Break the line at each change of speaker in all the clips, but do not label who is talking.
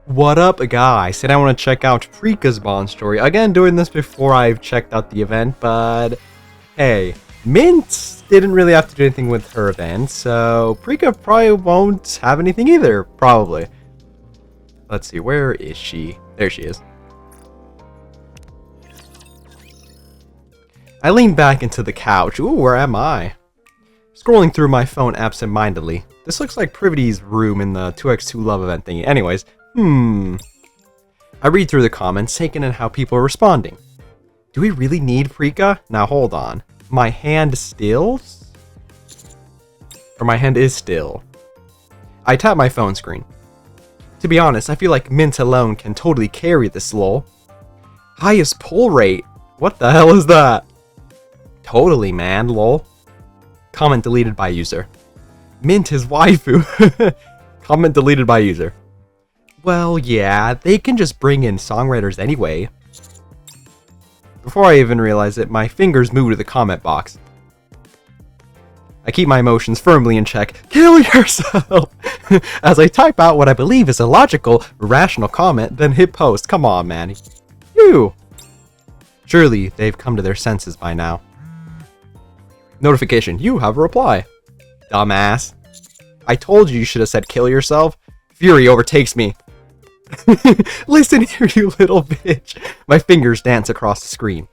What up, guys? Today I want to check out Prika's Bond story. Again, doing this before I've checked out the event, but hey, Mint didn't really have to do anything with her event, so Prika probably won't have anything either, probably. Let's see, where is she? There she is. I lean back into the couch. Ooh, where am I? Scrolling through my phone absent-mindedly. This looks like Privity's room in the 2x2 love event thingy. Anyways, I read through the comments, taking in how people are responding. Do we really need Prika? Now hold on. My hand stills? Or my hand is still. I tap my phone screen. To be honest, I feel like Mint alone can totally carry this lol. Highest pull rate? What the hell is that? Totally, man, lol. Comment deleted by user. Mint is waifu. Comment deleted by user. Well, yeah, they can just bring in songwriters anyway. Before I even realize it, my fingers move to the comment box. I keep my emotions firmly in check. Kill yourself! As I type out what I believe is a logical, rational comment, then hit post. Come on, man. Phew. Surely they've come to their senses by now. Notification, you have a reply. Dumbass. I told you should have said kill yourself. Fury overtakes me. Listen here, you little bitch. My fingers dance across the screen.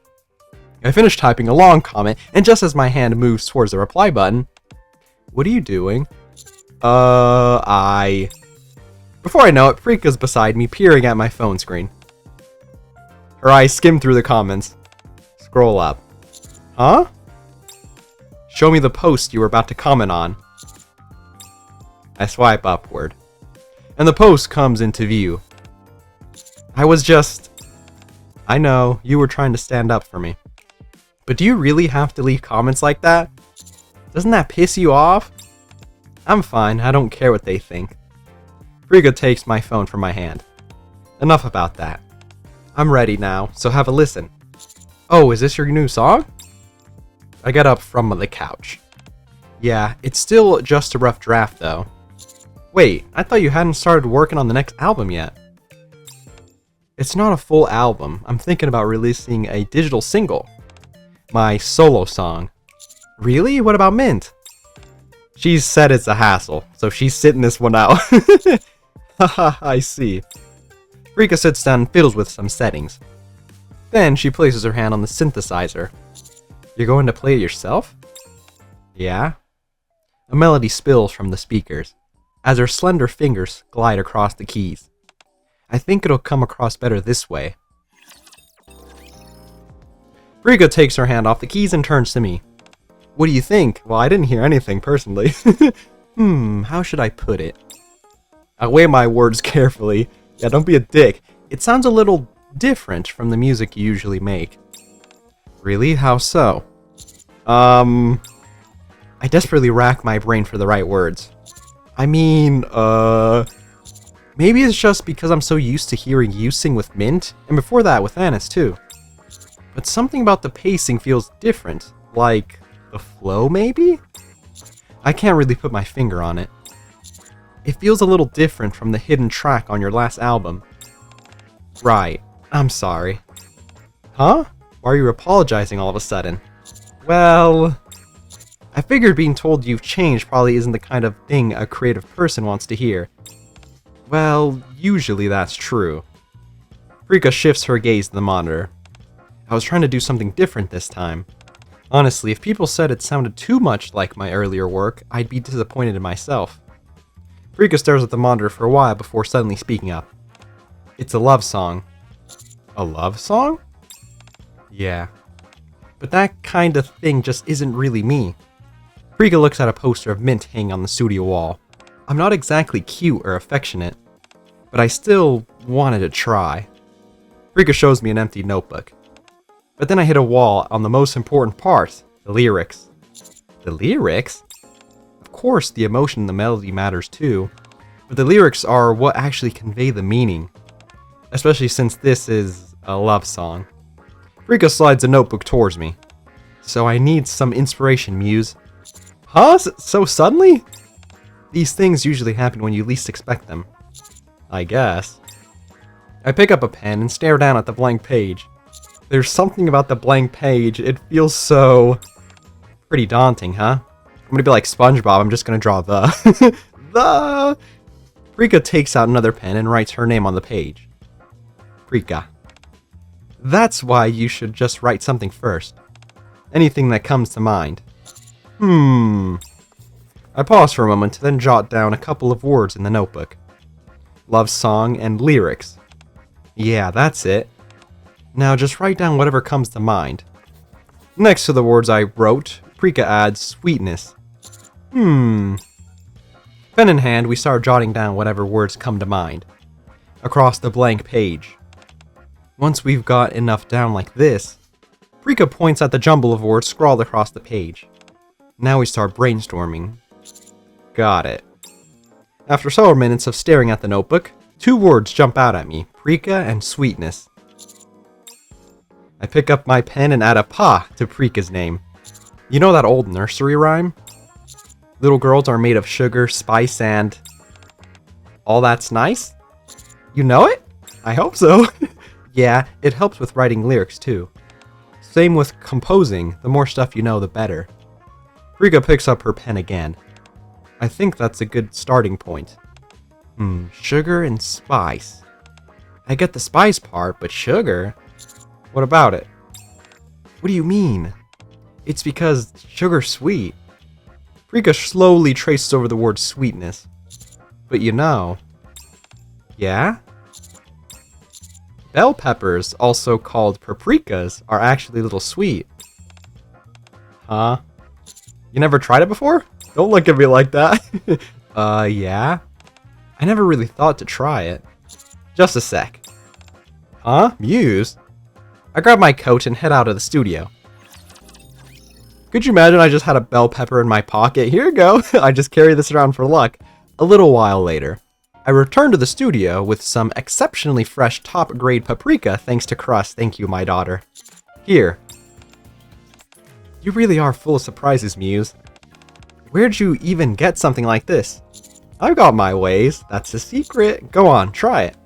I finish typing a long comment, and just as my hand moves towards the reply button... What are you doing? Before I know it, Prika's beside me, peering at my phone screen. Her eyes skim through the comments. Scroll up. Huh? Show me the post you were about to comment on. I swipe upward. And the post comes into view. I know, you were trying to stand up for me. But do you really have to leave comments like that? Doesn't that piss you off? I'm fine, I don't care what they think. Prika takes my phone from my hand. Enough about that. I'm ready now, so have a listen. Oh, is this your new song? I get up from the couch. Yeah, it's still just a rough draft though. Wait, I thought you hadn't started working on the next album yet. It's not a full album. I'm thinking about releasing a digital single. My solo song. Really? What about Mint? She's said it's a hassle, so she's sitting this one out. Haha, I see. Prika sits down and fiddles with some settings. Then she places her hand on the synthesizer. You're going to play it yourself? Yeah. A melody spills from the speakers, as her slender fingers glide across the keys. I think it'll come across better this way. Prika takes her hand off the keys and turns to me. What do you think? Well, I didn't hear anything personally. How should I put it? I weigh my words carefully. Yeah, don't be a dick. It sounds a little different from the music you usually make. Really? How so? I desperately rack my brain for the right words. I mean, maybe it's just because I'm so used to hearing you sing with Mint, and before that with Anis too. But something about the pacing feels different, like the flow maybe? I can't really put my finger on it. It feels a little different from the hidden track on your last album. Right, I'm sorry. Huh? Why are you apologizing all of a sudden? Well... I figured being told you've changed probably isn't the kind of thing a creative person wants to hear. Well, usually that's true. Prika shifts her gaze to the monitor. I was trying to do something different this time. Honestly, if people said it sounded too much like my earlier work, I'd be disappointed in myself. Prika stares at the monitor for a while before suddenly speaking up. It's a love song. A love song? Yeah. But that kind of thing just isn't really me. Prika looks at a poster of Mint hanging on the studio wall. I'm not exactly cute or affectionate, but I still wanted to try. Prika shows me an empty notebook. But then I hit a wall on the most important part, the lyrics. The lyrics? Of course, the emotion and the melody matters too, but the lyrics are what actually convey the meaning, especially since this is a love song. Prika slides a notebook towards me. So I need some inspiration, Muse. Huh? So suddenly? These things usually happen when you least expect them. I guess. I pick up a pen and stare down at the blank page. There's something about the blank page, it feels so... pretty daunting, huh? I'm gonna be like SpongeBob, I'm just gonna draw the... the... Prika takes out another pen and writes her name on the page. Prika. That's why you should just write something first. Anything that comes to mind. I pause for a moment to then jot down a couple of words in the notebook. Love song and lyrics. Yeah, that's it. Now just write down whatever comes to mind. Next to the words I wrote, Prika adds sweetness. Pen in hand, we start jotting down whatever words come to mind. Across the blank page. Once we've got enough down like this, Prika points at the jumble of words scrawled across the page. Now we start brainstorming. Got it. After several minutes of staring at the notebook, 2 words jump out at me, Prika and sweetness. I pick up my pen and add a pa to Prika's name. You know that old nursery rhyme? Little girls are made of sugar, spice, and... all that's nice? You know it? I hope so. Yeah, it helps with writing lyrics too. Same with composing, the more stuff you know, the better. Prika picks up her pen again. I think that's a good starting point. Sugar and spice. I get the spice part, but sugar? What about it? What do you mean? It's because sugar's sweet. Prika slowly traces over the word sweetness. But you know... Yeah? Bell peppers, also called paprikas, are actually a little sweet. Huh? You never tried it before? Don't look at me like that. Yeah? I never really thought to try it. Just a sec. Huh? Muse? I grab my coat and head out of the studio. Could you imagine I just had a bell pepper in my pocket? Here you go. I just carry this around for luck. A little while later, I return to the studio with some exceptionally fresh top-grade paprika thanks to Crust. Thank you, my daughter. Here. You really are full of surprises, Muse. Where'd you even get something like this? I've got my ways. That's a secret. Go on, try it.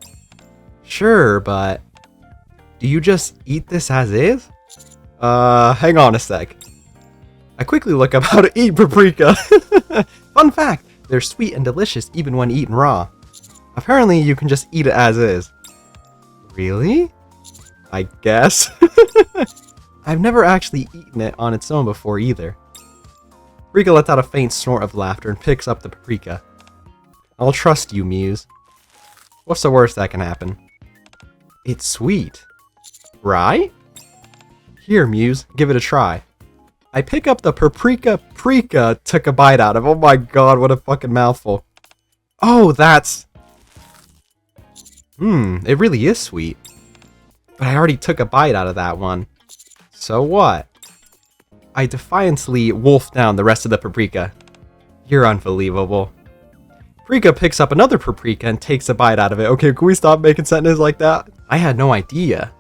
Sure, but... do you just eat this as is? Hang on a sec. I quickly look up how to eat paprika. Fun fact, they're sweet and delicious even when eaten raw. Apparently, you can just eat it as is. Really? I guess. I've never actually eaten it on its own before either. Prika lets out a faint snort of laughter and picks up the paprika. I'll trust you, Muse. What's the worst that can happen? It's sweet. Right? Here, Muse, give it a try. I pick up the paprika Prika took a bite out of. Oh my god, what a fucking mouthful. Oh, that's... it really is sweet. But I already took a bite out of that one. So what? I defiantly wolf down the rest of the paprika. You're unbelievable. Prika picks up another paprika and takes a bite out of it. Okay, can we stop making sentences like that? I had no idea.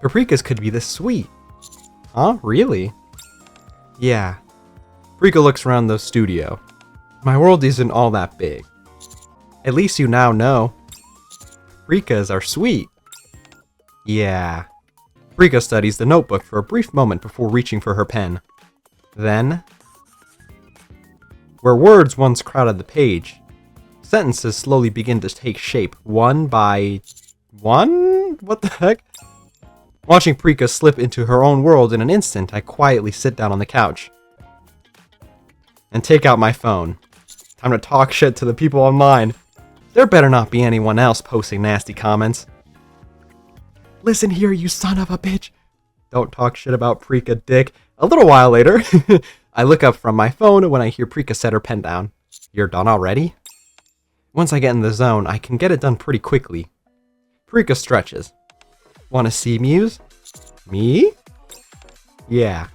Paprikas could be this sweet. Huh? Really? Yeah. Prika looks around the studio. My world isn't all that big. At least you now know. Paprikas are sweet. Yeah. Prika studies the notebook for a brief moment before reaching for her pen. Then... where words once crowded the page, sentences slowly begin to take shape, one by... one? What the heck? Watching Prika slip into her own world in an instant, I quietly sit down on the couch. And take out my phone. Time to talk shit to the people online. There better not be anyone else posting nasty comments. Listen here, you son of a bitch. Don't talk shit about Prika, dick. A little while later, I look up from my phone when I hear Prika set her pen down. You're done already? Once I get in the zone, I can get it done pretty quickly. Prika stretches. Wanna see, Muse? Me? Yeah.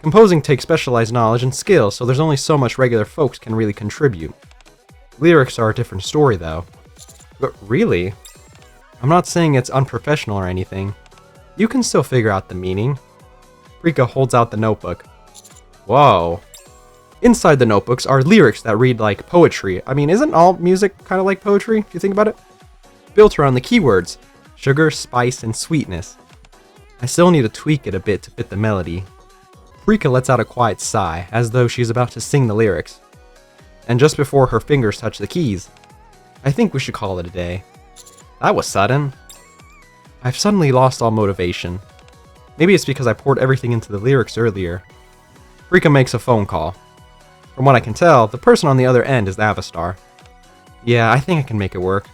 Composing takes specialized knowledge and skill, so there's only so much regular folks can really contribute. Lyrics are a different story, though. But really? I'm not saying it's unprofessional or anything. You can still figure out the meaning. Prika holds out the notebook. Whoa. Inside the notebooks are lyrics that read like poetry. I mean, isn't all music kind of like poetry, if you think about it? built around the keywords sugar, spice, and sweetness. I still need to tweak it a bit to fit the melody. Prika lets out a quiet sigh, as though she's about to sing the lyrics. And just before her fingers touch the keys, I think we should call it a day. That was sudden. I've suddenly lost all motivation. Maybe it's because I poured everything into the lyrics earlier. Prika makes a phone call. From what I can tell, the person on the other end is Avastar. Yeah, I think I can make it work.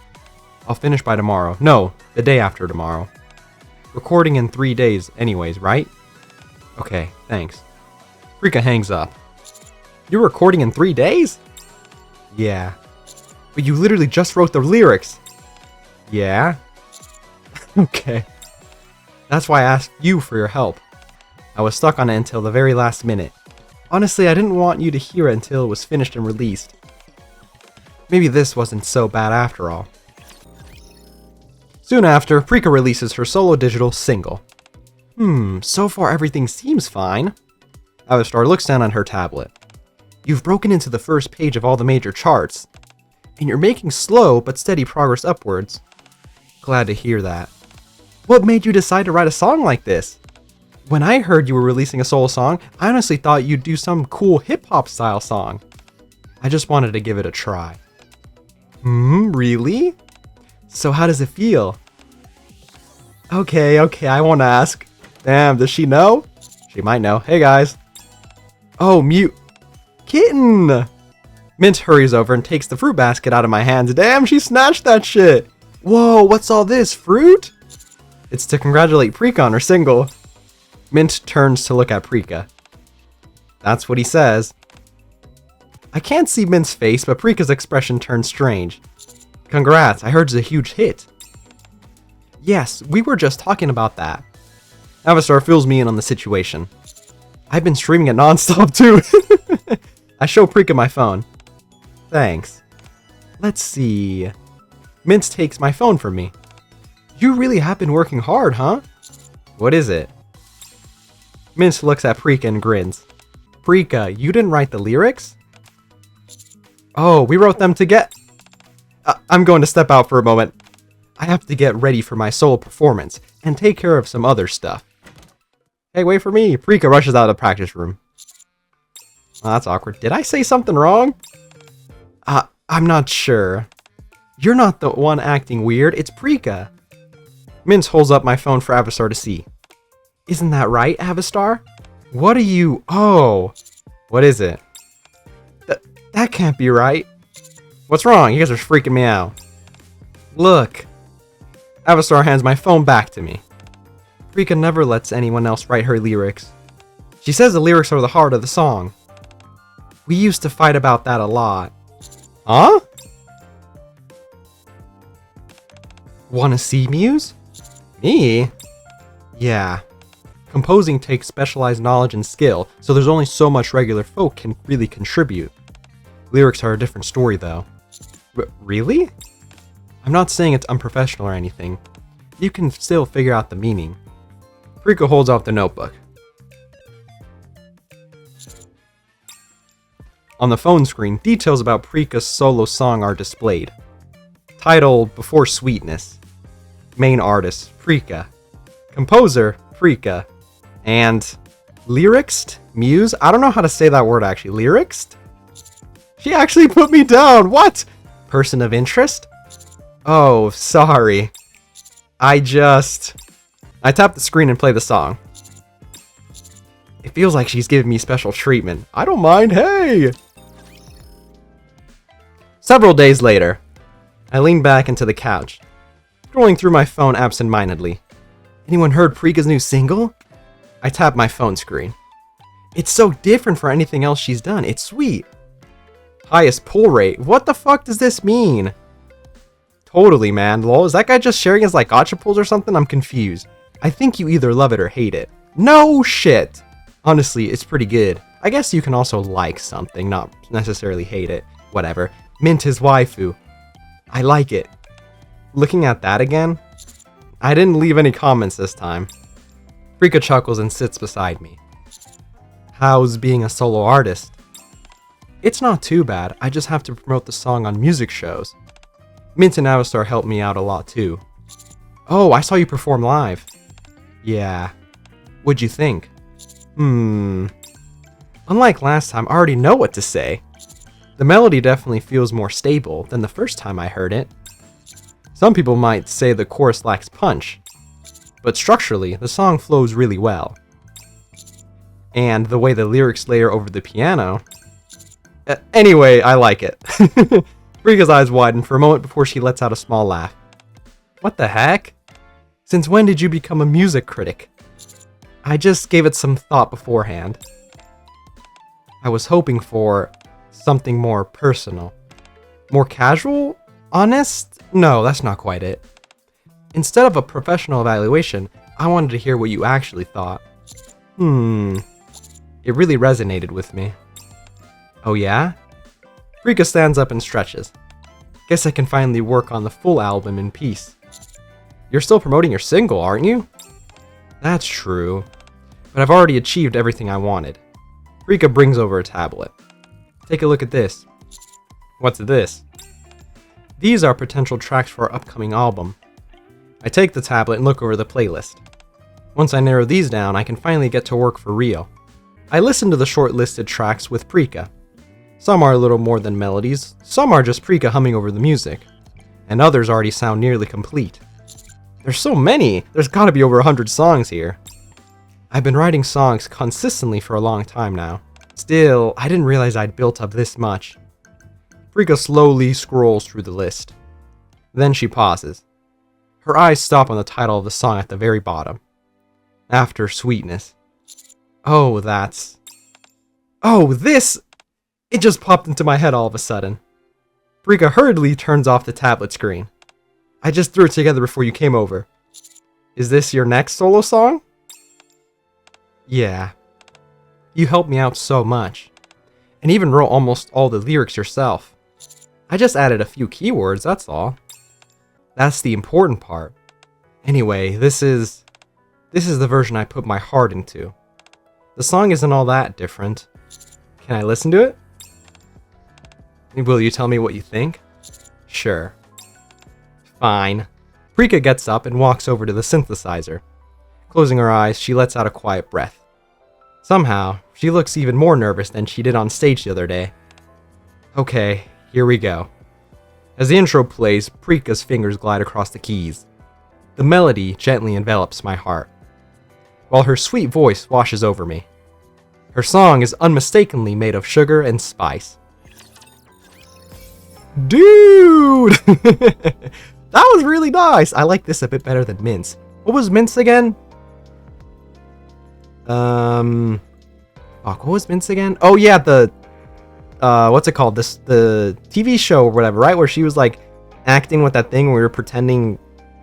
I'll finish by tomorrow. No, the day after tomorrow. Recording in 3 days anyways, right? Okay, thanks. Prika hangs up. You're recording in 3 days? Yeah. But you literally just wrote the lyrics. Yeah? Okay. That's why I asked you for your help. I was stuck on it until the very last minute. Honestly, I didn't want you to hear it until it was finished and released. Maybe this wasn't so bad after all. Soon after, Prika releases her solo digital single. So far everything seems fine. Avastar looks down on her tablet. You've broken into the first page of all the major charts, and you're making slow but steady progress upwards. Glad to hear that. What made you decide to write a song like this? When I heard you were releasing a solo song, I honestly thought you'd do some cool hip-hop style song. I just wanted to give it a try. Really? So how does it feel? Okay, I won't ask. Damn, does she know? She might know. Hey guys. Oh, mute. Kitten! Mint hurries over and takes the fruit basket out of my hands. Damn, she snatched that shit! Whoa, what's all this? Fruit? It's to congratulate Prika on her single. Mint turns to look at Prika. That's what he says. I can't see Mint's face, but Prika's expression turns strange. Congrats, I heard it's a huge hit. Yes, we were just talking about that. Avastar fills me in on the situation. I've been streaming it non-stop too. I show Prika my phone. Thanks. Let's see. Mint takes my phone from me. You really have been working hard, huh? What is it? Mint looks at Prika and grins. Prika, you didn't write the lyrics? Oh, we wrote them together. I'm going to step out for a moment. I have to get ready for my solo performance and take care of some other stuff. Hey, wait for me. Prika rushes out of the practice room. Oh, that's awkward. Did I say something wrong? I'm not sure. You're not the one acting weird. It's Prika. Mint holds up my phone for Avastar to see. Isn't that right, Avastar? What are you... Oh. What is it? That can't be right. What's wrong? You guys are freaking me out. Look. Avastar hands my phone back to me. Prika never lets anyone else write her lyrics. She says the lyrics are the heart of the song. We used to fight about that a lot. Huh? Wanna see Muse? Me? Yeah. Composing takes specialized knowledge and skill, so there's only so much regular folk can really contribute. Lyrics are a different story though. Really? I'm not saying it's unprofessional or anything. You can still figure out the meaning. Prika holds out the notebook. On the phone screen, details about Prika's solo song are displayed. Title, Before Sweetness. Main artist, Prika. Composer, Prika. And lyricist? Muse? I don't know how to say that word actually. Lyricist? She actually put me down! What? Person of interest? Oh, sorry. I tap the screen and play the song. It feels like she's giving me special treatment. I don't mind, hey! Several days later, I lean back into the couch, scrolling through my phone absent-mindedly. Anyone heard Prika's new single? I tap my phone screen. It's so different from anything else she's done. It's sweet. Highest pull rate. What the fuck does this mean? Totally, man. Lol, is that guy just sharing his like gotcha pulls or something? I'm confused. I think you either love it or hate it. No shit! Honestly, it's pretty good. I guess you can also like something, not necessarily hate it. Whatever. Mint his waifu. I like it. Looking at that again? I didn't leave any comments this time. Prika chuckles and sits beside me. How's being a solo artist? It's not too bad. I just have to promote the song on music shows. Mint and Avistar helped me out a lot too. Oh, I saw you perform live. Yeah. What'd you think? Unlike last time, I already know what to say. The melody definitely feels more stable than the first time I heard it. Some people might say the chorus lacks punch, but structurally, the song flows really well. And the way the lyrics layer over the piano... anyway, I like it. Prika's eyes widen for a moment before she lets out a small laugh. What the heck? Since when did you become a music critic? I just gave it some thought beforehand. I was hoping for something more personal. More casual? Honest? No, that's not quite it. Instead of a professional evaluation, I wanted to hear what you actually thought. It really resonated with me. Oh yeah? Prika stands up and stretches. Guess I can finally work on the full album in peace. You're still promoting your single, aren't you? That's true. But I've already achieved everything I wanted. Prika brings over a tablet. Take a look at this. What's this? These are potential tracks for our upcoming album. I take the tablet and look over the playlist. Once I narrow these down, I can finally get to work for real. I listen to the shortlisted tracks with Prika. Some are a little more than melodies, some are just Prika humming over the music, and others already sound nearly complete. There's so many! There's gotta be over 100 songs here. I've been writing songs consistently for a long time now. Still, I didn't realize I'd built up this much. Prika slowly scrolls through the list. Then she pauses. Her eyes stop on the title of the song at the very bottom. After Sweetness. Oh, that's... Oh, this! It just popped into my head all of a sudden. Prika hurriedly turns off the tablet screen. I just threw it together before you came over. Is this your next solo song? Yeah. You helped me out so much. And even wrote almost all the lyrics yourself. I just added a few keywords, that's all. That's the important part. Anyway, this is the version I put my heart into. The song isn't all that different. Can I listen to it? Will you tell me what you think? Sure. Fine. Prika gets up and walks over to the synthesizer. Closing her eyes, she lets out a quiet breath. Somehow, she looks even more nervous than she did on stage the other day. Okay, here we go. As the intro plays, Prika's fingers glide across the keys. The melody gently envelops my heart, while her sweet voice washes over me. Her song is unmistakably made of sugar and spice. Dude! That was really nice! I like this a bit better than Mint's. What was Mint's again? Fuck, what was Mint's again? Oh yeah, the... what's it called? The TV show or whatever, right? Where she was like acting with that thing where we were pretending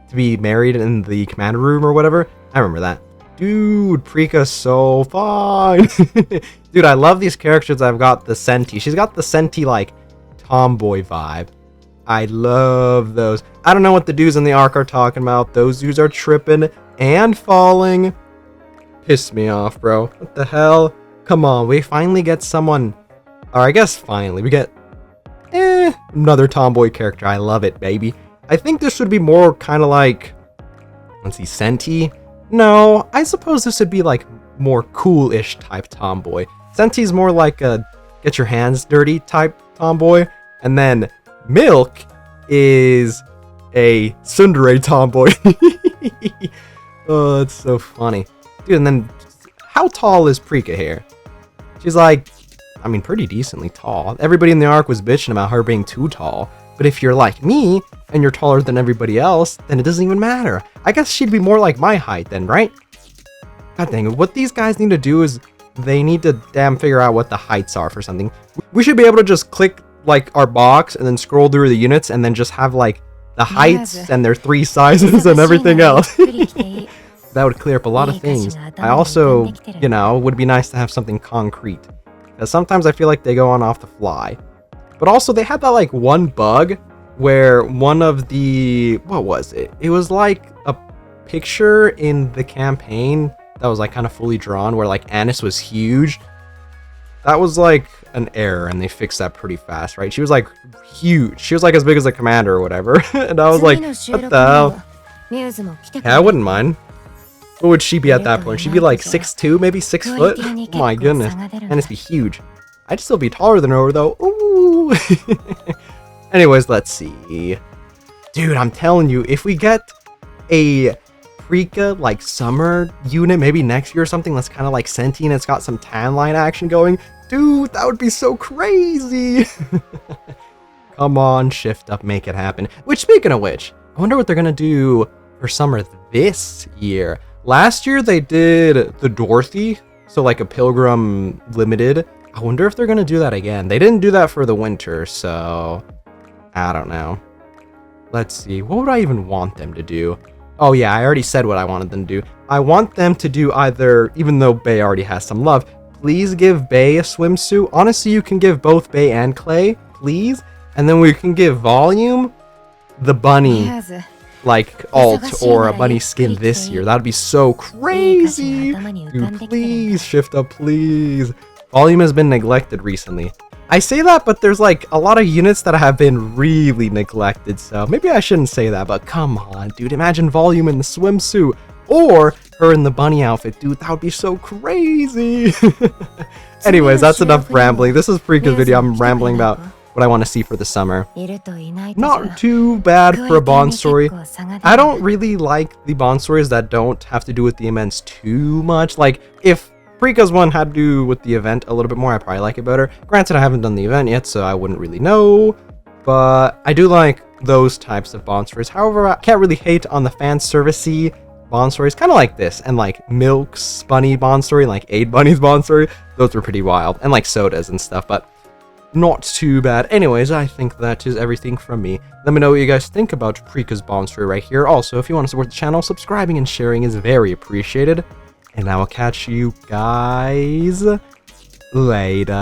to be married in the command room or whatever. I remember that. Dude, Prika's so fine. Dude, I love these characters. I've got the Senti. She's got the Senti like tomboy vibe. I love those. I don't know what the dudes in the arc are talking about. Those dudes are tripping and falling. Piss me off, bro. What the hell? Come on, we finally get someone... Or I guess finally, we get... another tomboy character. I love it, baby. I think this would be more kind of like... Let's see, Senti? No, I suppose this would be like more cool-ish type tomboy. Senti's more like a get your hands dirty type tomboy. And then Milk is a tsundere tomboy. Oh, that's so funny. Dude, and then how tall is Prika here? She's like, I mean, pretty decently tall. Everybody in the arc was bitching about her being too tall. But if you're like me, and you're taller than everybody else, then it doesn't even matter. I guess she'd be more like my height then, right? God dang it, what these guys need to do is they need to damn figure out what the heights are for something. We should be able to just click like our box and then scroll through the units and then just have like the heights and their 3 sizes and everything else. That would clear up a lot of things. I also, you know, would be nice to have something concrete. Because sometimes I feel like they go on off the fly. But also they had that like one bug where one of the, what was it? It was like a picture in the campaign that was like kind of fully drawn where like Annis was huge. That was like an error and they fixed that pretty fast, right? She was like huge. She was like as big as a commander or whatever. And I was like, what the hell? Yeah, I wouldn't mind. What would she be at that point? She'd be like 6'2", maybe 6 foot? Oh my goodness. And it's be huge. I'd still be taller than her though. Ooh. Anyways, let's see. Dude, I'm telling you, if we get a Prika like summer unit, maybe next year or something, that's kind of like sentient, it's got some tan line action going. Dude, that would be so crazy. Come on, shift up, make it happen. Which, speaking of which, I wonder what they're gonna do for summer this year. Last year they did the Dorothy, so like a Pilgrim Limited. I wonder if they're gonna do that again. They didn't do that for the winter, so I don't know. Let's see, what would I even want them to do? Oh yeah, I already said what I wanted them to do. I want them to do either, even though Bae already has some love, please give Bae a swimsuit. Honestly, you can give both Bae and Clay, please. And then we can give Volume the bunny, like, alt or a bunny skin this year. That'd be so crazy. Dude, please, shift up, please. Volume has been neglected recently. I say that, but there's like a lot of units that have been really neglected, so maybe I shouldn't say that, but come on, dude, imagine Volume in the swimsuit, or her in the bunny outfit, dude, that would be so crazy. Anyways, that's enough rambling. This is Prika's video. I'm rambling about what I want to see for the summer. Not too bad for a Bond story. I don't really like the Bond stories that don't have to do with the events too much. Like, if Prika's one had to do with the event a little bit more, I probably like it better. Granted, I haven't done the event yet, so I wouldn't really know, but I do like those types of Bond stories. However, I can't really hate on the fan servicey Bond stories, kind of like this, and like Milk's Bunny Bond story, like Aid Bunny's Bond story. Those were pretty wild, and like Soda's and stuff, but not too bad. Anyways, I think that is everything from me. Let me know what you guys think about Prika's Bond story right here. Also, if you want to support the channel, subscribing and sharing is very appreciated. And I will catch you guys later.